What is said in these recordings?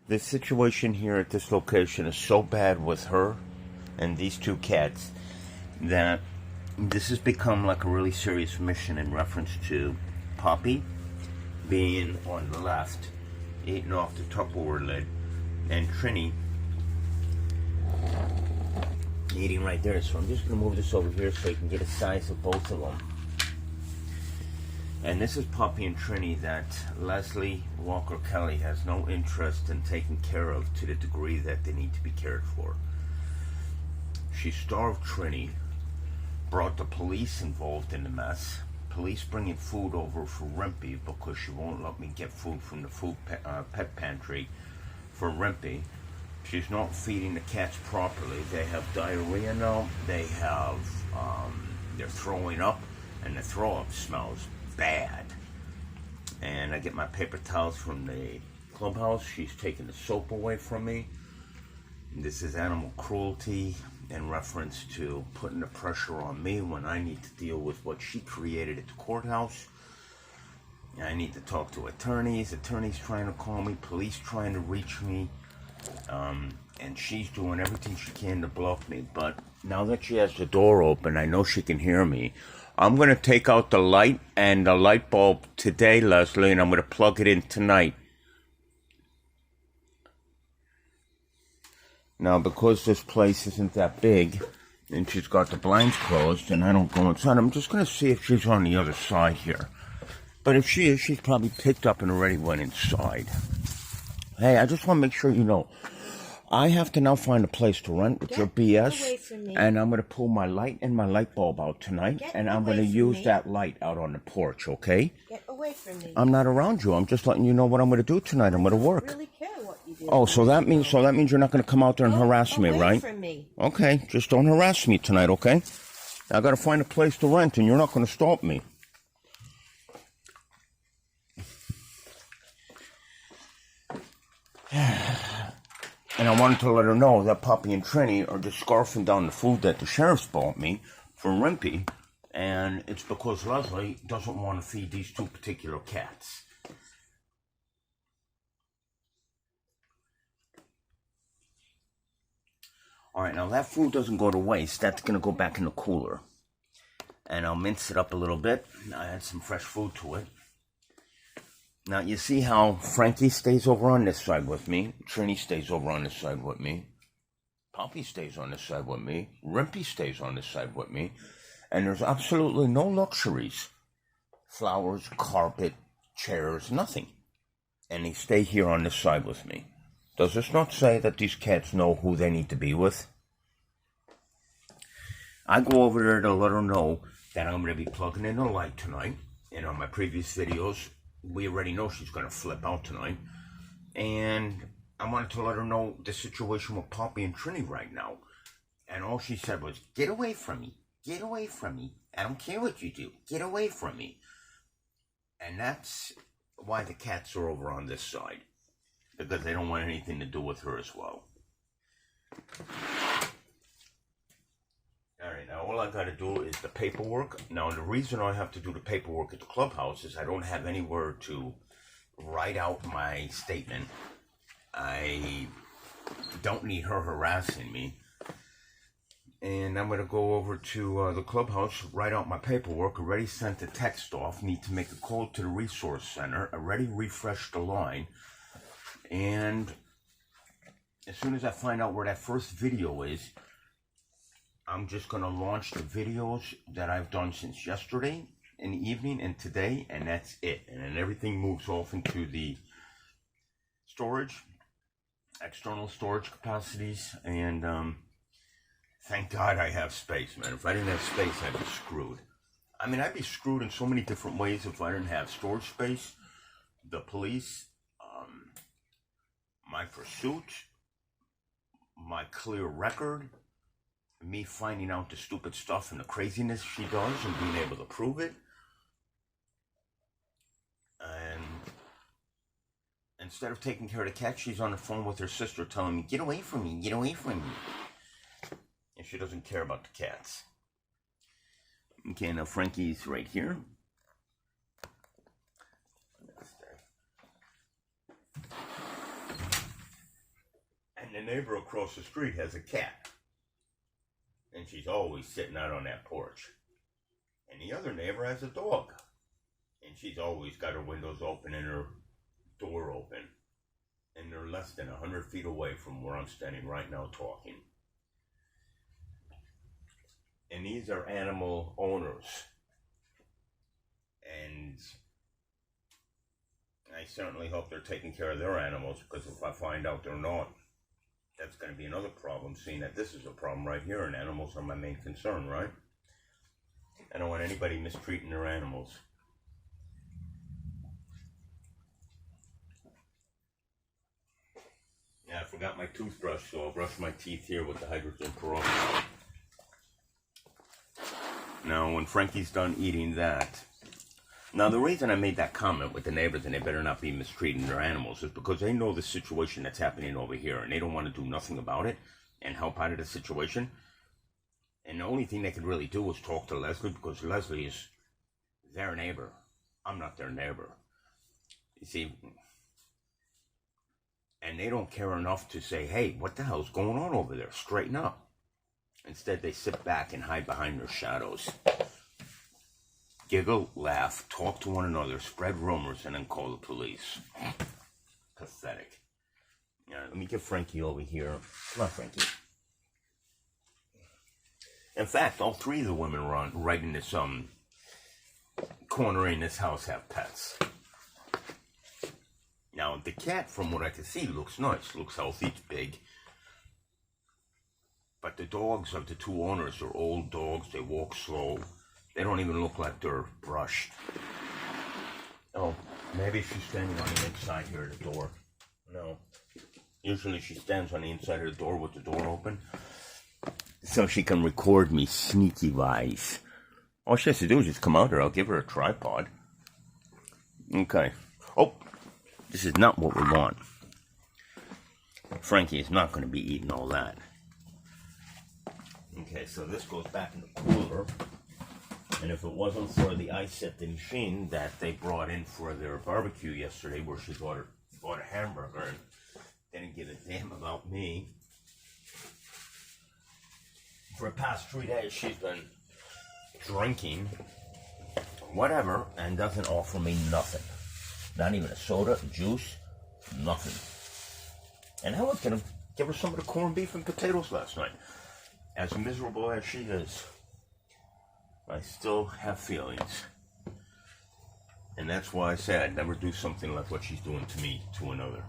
The situation here at this location is so bad with her and these two cats that this has become like a really serious mission in reference to Poppy being on the left, eating off the Tupperware lid, and Trini eating right there. So I'm just going to move this over here so you can get a size of both of them. And this is Poppy and Trini that Leslie Walker Kelly has no interest in taking care of to the degree that they need to be cared for. She starved Trini, brought the police involved in the mess. Police bringing food over for Rimpy because she won't let me get food from the pet pantry for Rimpy. She's not feeding the cats properly. They have diarrhea now. They have, they're throwing up, and the throw up smells bad. And I get my paper towels from the clubhouse. She's taking the soap away from me. This is animal cruelty in reference to putting the pressure on me when I need to deal with what she created at the courthouse. I need to talk to attorneys trying to call me, police trying to reach me, and she's doing everything she can to block me. But now that she has the door open, I know she can hear me. I'm going to take out the light and the light bulb today, Leslie, and I'm going to plug it in tonight. Now, because this place isn't that big, and she's got the blinds closed, and I don't go inside, I'm just going to see if she's on the other side here. But if she is, she's probably picked up and already went inside. Hey, I just want to make sure you know, I have to now find a place to rent with your BS, and I'm going to pull my light and my light bulb out tonight, and I'm going to use that light out on the porch, okay? Get away from me. I'm not around you. I'm just letting you know what I'm going to do tonight. I'm going to work. I don't really care what you do. Oh, so that means you're not going to come out there and harass me, right? From me. Okay, just don't harass me tonight, okay? I got to find a place to rent, and you're not going to stop me. And I wanted to let her know that Poppy and Trini are just scarfing down the food that the sheriff's bought me for Rimpy, and it's because Leslie doesn't want to feed these two particular cats. Alright, now that food doesn't go to waste. That's going to go back in the cooler. And I'll mince it up a little bit. I add some fresh food to it. Now, you see how Frankie stays over on this side with me. Trini stays over on this side with me. Poppy stays on this side with me. Rimpy stays on this side with me. And there's absolutely no luxuries. Flowers, carpet, chairs, nothing. And they stay here on this side with me. Does this not say that these cats know who they need to be with? I go over there to let her know that I'm going to be plugging in a light tonight. And on my previous videos, we already know she's going to flip out tonight. And I wanted to let her know the situation with Poppy and Trini right now. And all she said was, get away from me. Get away from me. I don't care what you do. Get away from me. And that's why the cats are over on this side. Because they don't want anything to do with her as well. Alright, now all I gotta do is the paperwork. Now the reason I have to do the paperwork at the clubhouse is I don't have anywhere to write out my statement. I don't need her harassing me. And I'm gonna go over to the clubhouse, write out my paperwork, already sent the text off, need to make a call to the resource center, already refreshed the line. And as soon as I find out where that first video is, I'm just going to launch the videos that I've done since yesterday in the evening and today, and that's it. And then everything moves off into the storage, external storage capacities, and thank God I have space, man. If I didn't have space, I'd be screwed. I mean, I'd be screwed in so many different ways if I didn't have storage space, the police, my pursuit, my clear record, me finding out the stupid stuff and the craziness she does and being able to prove it. And instead of taking care of the cat, she's on the phone with her sister telling me, get away from me, get away from me. And she doesn't care about the cats. Okay, now Frankie's right here. And the neighbor across the street has a cat. And she's always sitting out on that porch. And the other neighbor has a dog. And she's always got her windows open and her door open. And they're less than 100 feet away from where I'm standing right now talking. And these are animal owners. And I certainly hope they're taking care of their animals, because if I find out they're not, that's going to be another problem, seeing that this is a problem right here, and animals are my main concern, right? I don't want anybody mistreating their animals. Yeah, I forgot my toothbrush, so I'll brush my teeth here with the hydrogen peroxide. Now, when Frankie's done eating that... Now, the reason I made that comment with the neighbors and they better not be mistreating their animals is because they know the situation that's happening over here, and they don't want to do nothing about it and help out of the situation. And the only thing they could really do is talk to Leslie, because Leslie is their neighbor. I'm not their neighbor. You see, and they don't care enough to say, hey, what the hell's going on over there? Straighten up. Instead, they sit back and hide behind their shadows. Giggle, laugh, talk to one another, spread rumors, and then call the police. Pathetic. Yeah, let me get Frankie over here. Come on, Frankie. In fact, all three of the women right in this corner in this house have pets. Now, the cat, from what I can see, looks nice, looks healthy, it's big. But the dogs of the two owners are old dogs, they walk slow. They don't even look like they're brushed. Oh, maybe she's standing on the inside here of the door. No. Usually she stands on the inside of the door with the door open, so she can record me sneaky wise. All she has to do is just come out here. I'll give her a tripod. Okay. Oh, this is not what we want. Frankie is not going to be eating all that. Okay, so this goes back in the cooler. And if it wasn't for the ice at the machine that they brought in for their barbecue yesterday, where she bought a hamburger and didn't give a damn about me, for the past 3 days she's been drinking whatever and doesn't offer me nothing. Not even a soda, juice, nothing. And I was going to give her some of the corned beef and potatoes last night. As miserable as she is, I still have feelings. And that's why I say I'd never do something like what she's doing to me to another.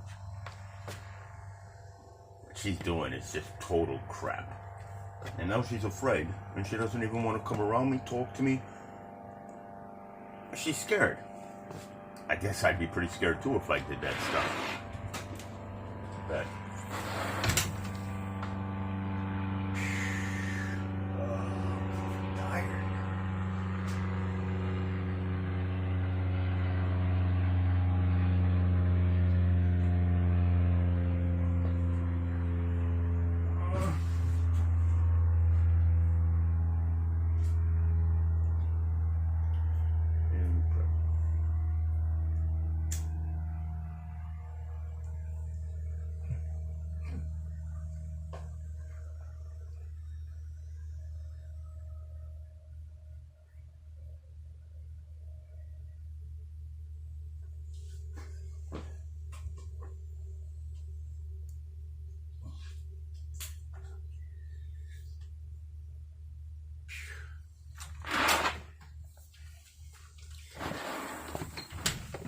What she's doing is just total crap. And now she's afraid, and she doesn't even want to come around me, talk to me. She's scared. I guess I'd be pretty scared too if I did that stuff. But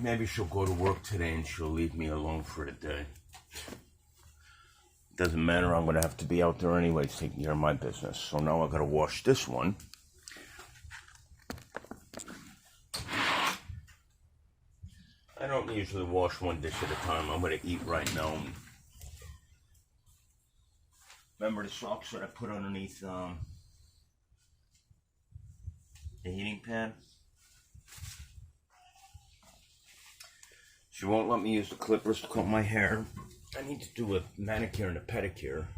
maybe she'll go to work today and she'll leave me alone for the day. Doesn't matter, I'm going to have to be out there anyways taking care of my business. So now I got to wash this one. I don't usually wash one dish at a time. I'm going to eat right now. Remember the socks that I put underneath the heating pad? She won't let me use the clippers to comb my hair. I need to do a manicure and a pedicure.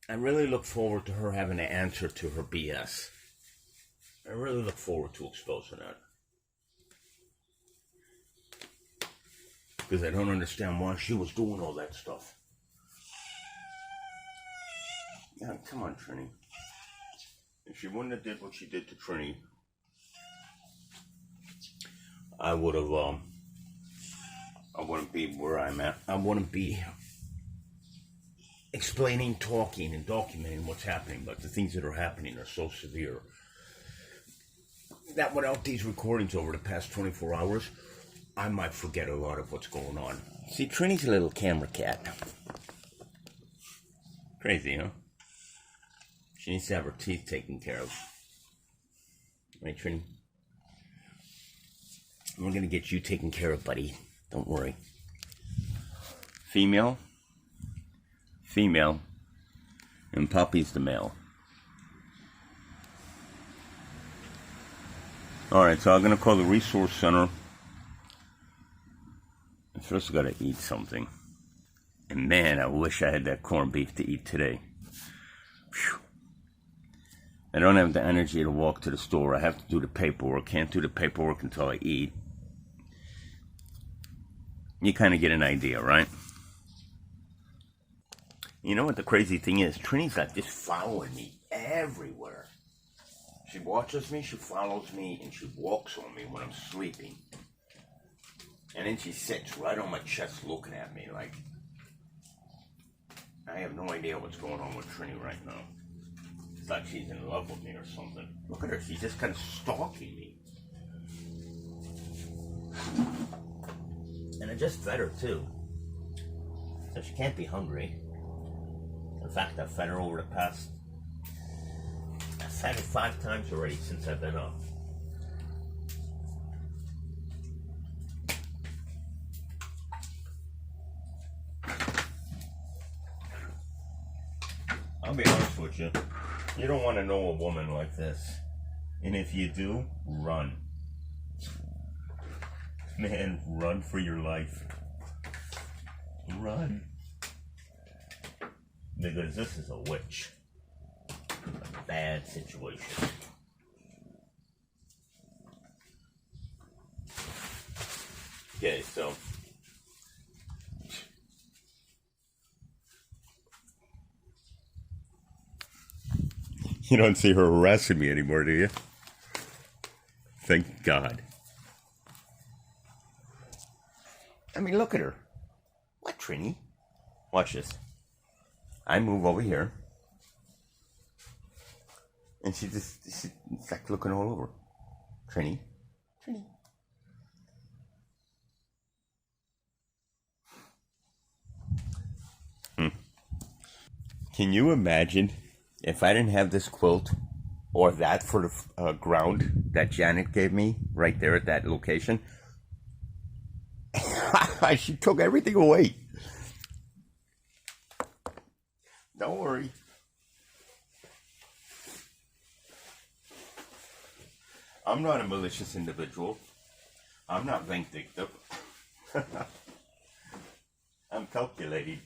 I really look forward to her having an answer to her BS. I really look forward to exposing that. Because I don't understand why she was doing all that stuff. Yeah, come on, Trini. If she wouldn't have did what she did to Trini, I wouldn't be where I'm at. I wouldn't be explaining, talking, and documenting what's happening. But the things that are happening are so severe that without these recordings over the past 24 hours, I might forget a lot of what's going on. See, Trini's a little camera cat. Crazy, huh? She needs to have her teeth taken care of. Right, Trini? We're going to get you taken care of, buddy. Don't worry. Female, and Puppy's the male. Alright, so I'm going to call the resource center. First I got to eat something. And man, I wish I had that corned beef to eat today. Whew. I don't have the energy to walk to the store. I have to do the paperwork. Can't do the paperwork until I eat. You kind of get an idea, right? You know what the crazy thing is? Trini's like just following me everywhere. She watches me, she follows me, and she walks on me when I'm sleeping. And then she sits right on my chest looking at me like, I have no idea what's going on with Trini right now. It's like she's in love with me or something. Look at her, she's just kind of stalking me. And I just fed her too. So she can't be hungry. In fact, I've fed her over the past... I've fed her 5 times already since I've been up. I'll be honest with you. You don't want to know a woman like this. And if you do, run. Man, run for your life. Run. Because this is a witch. A bad situation. Okay, so... You don't see her harassing me anymore, do you? Thank God. I mean, look at her. What, Trini? Watch this. I move over here. And she's like looking all over. Trini. Trini. Can you imagine if I didn't have this quilt or that for the ground that Janet gave me right there at that location? She took everything away. Don't worry. I'm not a malicious individual. I'm not vindictive. I'm calculating.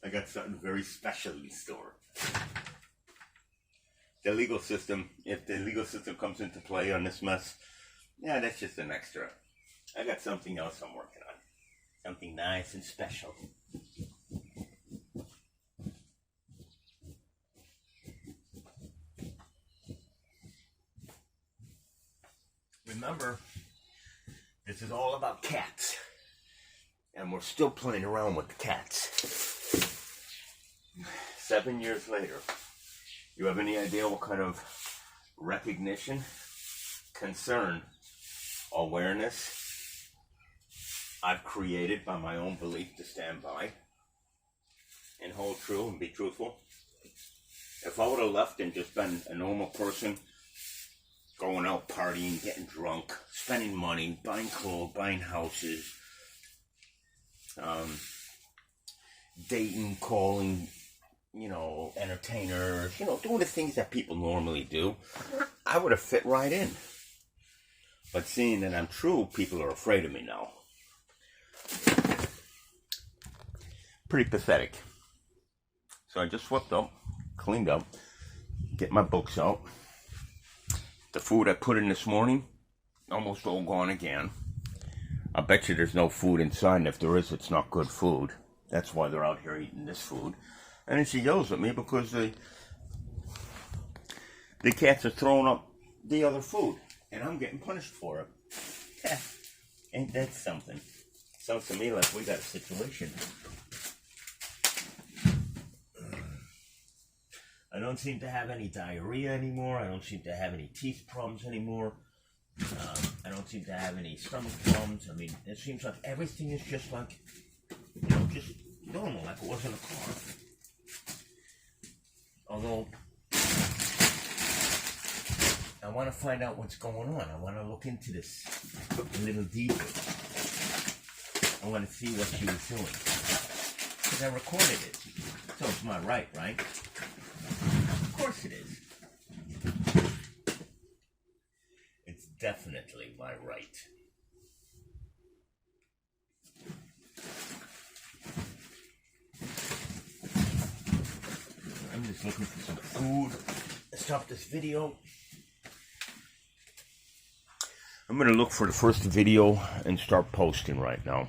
I got something very special in store. The legal system, if the legal system comes into play on this mess, yeah, that's just an extra. I got something else I'm working on. Something nice and special. Remember, this is all about cats. And we're still playing around with the cats. 7 years later. You have any idea what kind of recognition, concern, awareness I've created by my own belief to stand by and hold true and be truthful? If I would have left and just been a normal person, going out partying, getting drunk, spending money, buying clothes, buying houses, dating, calling, entertainers, doing the things that people normally do, I would have fit right in. But seeing that I'm true, people are afraid of me now. Pretty pathetic. So I just swept up, cleaned up, get my books out. The food I put in this morning, almost all gone again. I bet you there's no food inside, and if there is, it's not good food. That's why they're out here eating this food. And then she yells at me because the cats are throwing up the other food, and I'm getting punished for it. Ain't that something? Sounds to me like we got a situation. I don't seem to have any diarrhea anymore. I don't seem to have any teeth problems anymore. I don't seem to have any stomach problems. I mean, it seems like everything is just like, just normal, like it was in a car. Although, I want to find out what's going on. I want to look into this a little deeper. I want to see what she was doing. Because I recorded it. So it's my right? Of course it is. It's definitely my right. I'm just looking for some food. Stop this video. I'm going to look for the first video and start posting right now.